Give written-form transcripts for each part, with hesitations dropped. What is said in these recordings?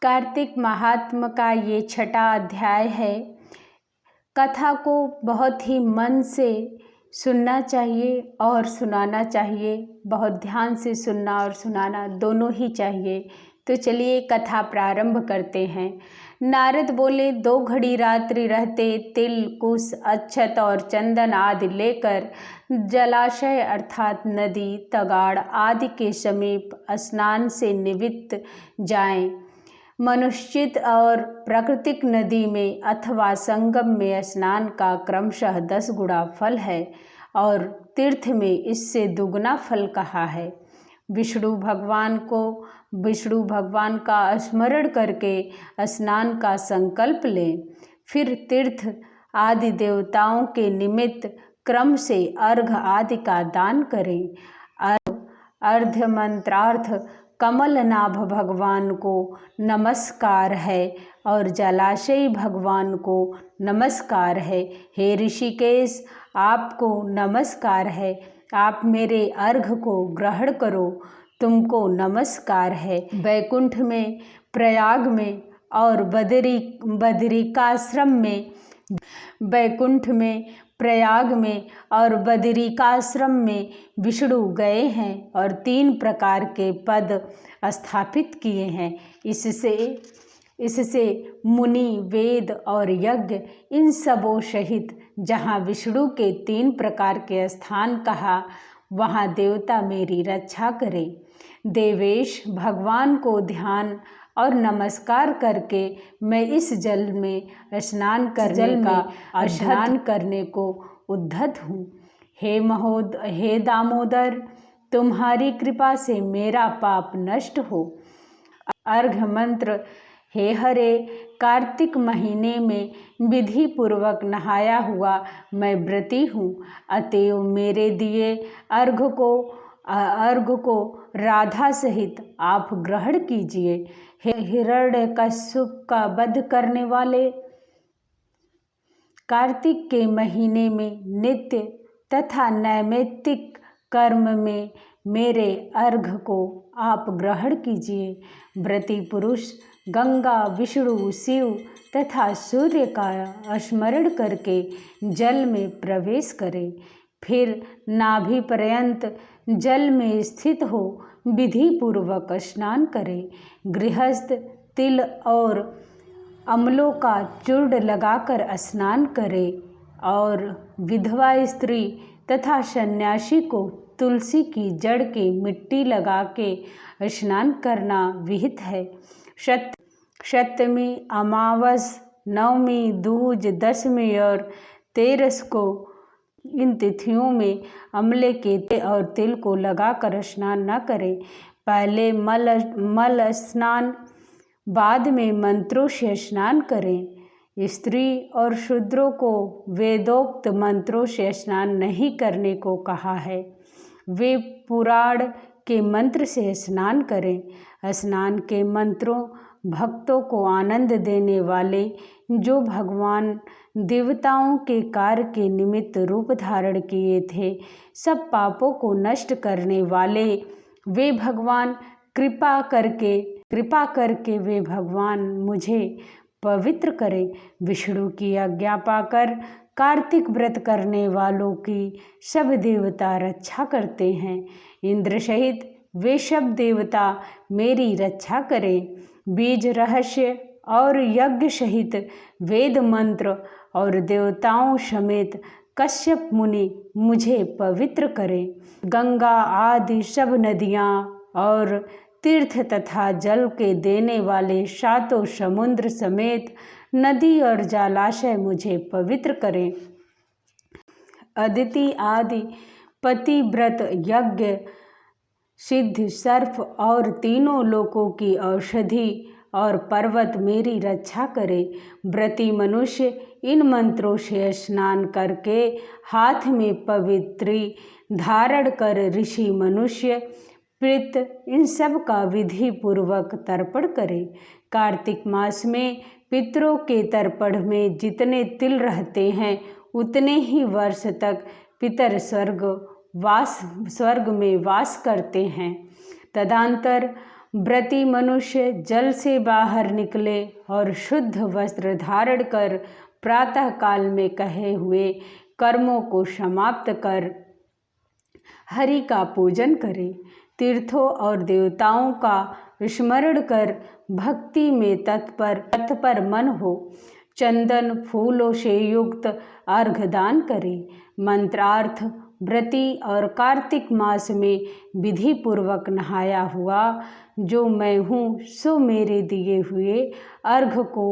कार्तिक महात्म का ये छठा अध्याय है। कथा को बहुत ही मन से सुनना चाहिए और सुनाना चाहिए। बहुत ध्यान से सुनना और सुनाना दोनों ही चाहिए। तो चलिए कथा प्रारंभ करते हैं। नारद बोले, 2 घड़ी रात्रि रहते तिल, कुश, अक्षत और चंदन आदि लेकर जलाशय अर्थात नदी, तगाड़ आदि के समीप स्नान से निवृत्त जाएं। मनुष्यित और प्राकृतिक नदी में अथवा संगम में स्नान का क्रमशः 10 गुना फल है और तीर्थ में इससे दुगना फल कहा है। विष्णु भगवान का स्मरण करके स्नान का संकल्प लें। फिर तीर्थ आदि देवताओं के निमित्त क्रम से अर्घ आदि का दान करें। अर्घ मंत्रार्थ कमलनाभ भगवान को नमस्कार है और जलाशय भगवान को नमस्कार है। हे ऋषिकेश, आपको नमस्कार है। आप मेरे अर्घ को ग्रहण करो, तुमको नमस्कार है। वैकुंठ में, प्रयाग में और बदरिकाश्रम में विष्णु गए हैं और 3 प्रकार के पद स्थापित किए हैं। इससे मुनि, वेद और यज्ञ इन सबों सहित जहाँ विष्णु के 3 प्रकार के स्थान कहा, वहाँ देवता मेरी रक्षा करें। देवेश, भगवान को ध्यान और नमस्कार करके मैं इस जल में स्नान करने को उद्धत हूँ। हे दामोदर, तुम्हारी कृपा से मेरा पाप नष्ट हो। अर्घ मंत्र। हे हरे, कार्तिक महीने में विधि पूर्वक नहाया हुआ मैं व्रती हूँ, अतएव मेरे दिए अर्घ को राधा सहित आप ग्रहण कीजिए। हे हिरण्यकश्यप का वध करने वाले, कार्तिक के महीने में नित्य तथा नैमित्तिक कर्म में मेरे अर्घ को आप ग्रहण कीजिए। व्रती पुरुष गंगा, विष्णु, शिव तथा सूर्य का स्मरण करके जल में प्रवेश करें। फिर नाभि पर्यंत जल में स्थित हो विधि पूर्वक स्नान करें। गृहस्थ तिल और अम्लों का चूर्ण लगाकर स्नान करें और विधवा स्त्री तथा सन्यासी को तुलसी की जड़ की मिट्टी लगा के स्नान करना विहित है। सप्तमी, अमावस, नवमी, दूज, दशमी और 13 को इन तिथियों में अम्ले के तेल और तिल को लगाकर स्नान न करें। पहले मल स्नान, बाद में मंत्रों से स्नान करें। स्त्री और शूद्रों को वेदोक्त मंत्रों से स्नान नहीं करने को कहा है। वे पुराण के मंत्र से स्नान करें। स्नान के मंत्रों भक्तों को आनंद देने वाले, जो भगवान देवताओं के कार्य के निमित्त रूप धारण किए थे, सब पापों को नष्ट करने वाले, वे भगवान कृपा करके वे भगवान मुझे पवित्र करें। विष्णु की आज्ञा पाकर कार्तिक व्रत करने वालों की सब देवता रक्षा करते हैं। इंद्र सहित वे सब देवता मेरी रक्षा करें। बीज रहस्य और यज्ञ सहित वेद मंत्र और देवताओं समेत कश्यप मुनि मुझे पवित्र करें। गंगा आदि सब नदियाँ और तीर्थ तथा जल के देने वाले 7 समुद्र समेत नदी और जलाशय मुझे पवित्र करें। अदिति आदि पतिव्रत, यज्ञ, सिद्ध, सर्प और तीनों लोकों की औषधि और पर्वत मेरी रक्षा करे। व्रती मनुष्य इन मंत्रों से स्नान करके हाथ में पवित्री धारण कर ऋषि, मनुष्य, प्रेत इन सब का विधि पूर्वक तर्पण करे। कार्तिक मास में पितरों के तर्पण में जितने तिल रहते हैं, उतने ही वर्ष तक पितर स्वर्ग में वास करते हैं। तदंतर व्रती मनुष्य जल से बाहर निकले और शुद्ध वस्त्र धारण कर प्रातः काल में कहे हुए कर्मों को समाप्त कर हरि का पूजन करे। तीर्थों और देवताओं का स्मरण कर भक्ति में तत्पर मन हो चंदन फूलों से युक्त अर्घदान करे। मंत्रार्थ व्रती और कार्तिक मास में विधि पूर्वक नहाया हुआ जो मैं हूँ सो मेरे दिए हुए अर्घ को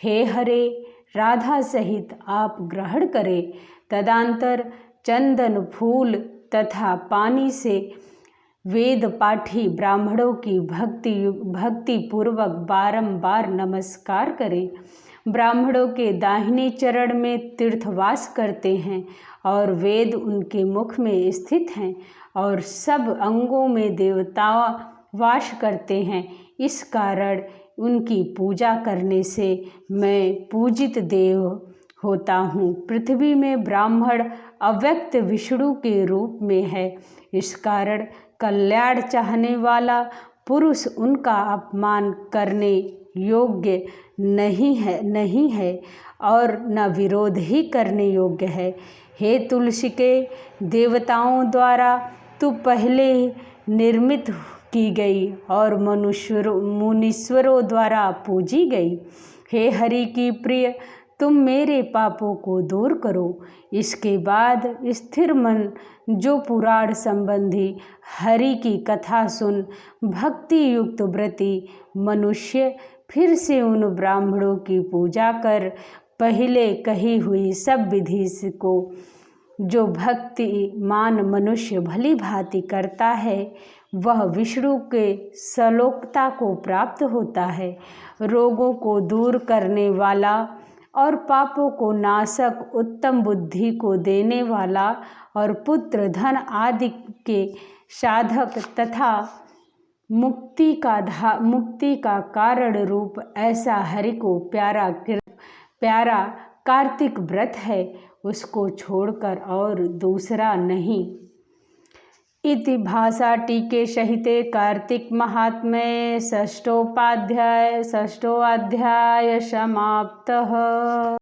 हे हरे राधा सहित आप ग्रहण करें। तदंतर चंदन फूल तथा पानी से वेद पाठी ब्राह्मणों की भक्ति पूर्वक बारंबार नमस्कार करें। ब्राह्मणों के दाहिने चरण में तीर्थवास करते हैं और वेद उनके मुख में स्थित हैं और सब अंगों में देवता वास करते हैं। इस कारण उनकी पूजा करने से मैं पूजित देव होता हूँ। पृथ्वी में ब्राह्मण अव्यक्त विष्णु के रूप में है। इस कारण कल्याण चाहने वाला पुरुष उनका अपमान करने योग्य नहीं है और न विरोध ही करने योग्य है। हे तुलसी के देवताओं द्वारा तू पहले निर्मित की गई और मुनीश्वरों द्वारा पूजी गई। हे हरि की प्रिय तुम मेरे पापों को दूर करो। इसके बाद स्थिर मन जो पुराण संबंधी हरि की कथा सुन भक्ति युक्त व्रती मनुष्य फिर से उन ब्राह्मणों की पूजा कर पहले कही हुई सब विधि को जो भक्तिमान मनुष्य भली भांति करता है वह विष्णु के सलोकता को प्राप्त होता है। रोगों को दूर करने वाला और पापों को नाशक उत्तम बुद्धि को देने वाला और पुत्र धन आदि के साधक तथा मुक्ति का कारण रूप ऐसा हरि को प्यारा कार्तिक व्रत है उसको छोड़कर और दूसरा नहीं। इति भाषा टीके सहिते कार्तिक महात्म्ये षष्ठोऽध्याय समाप्तः।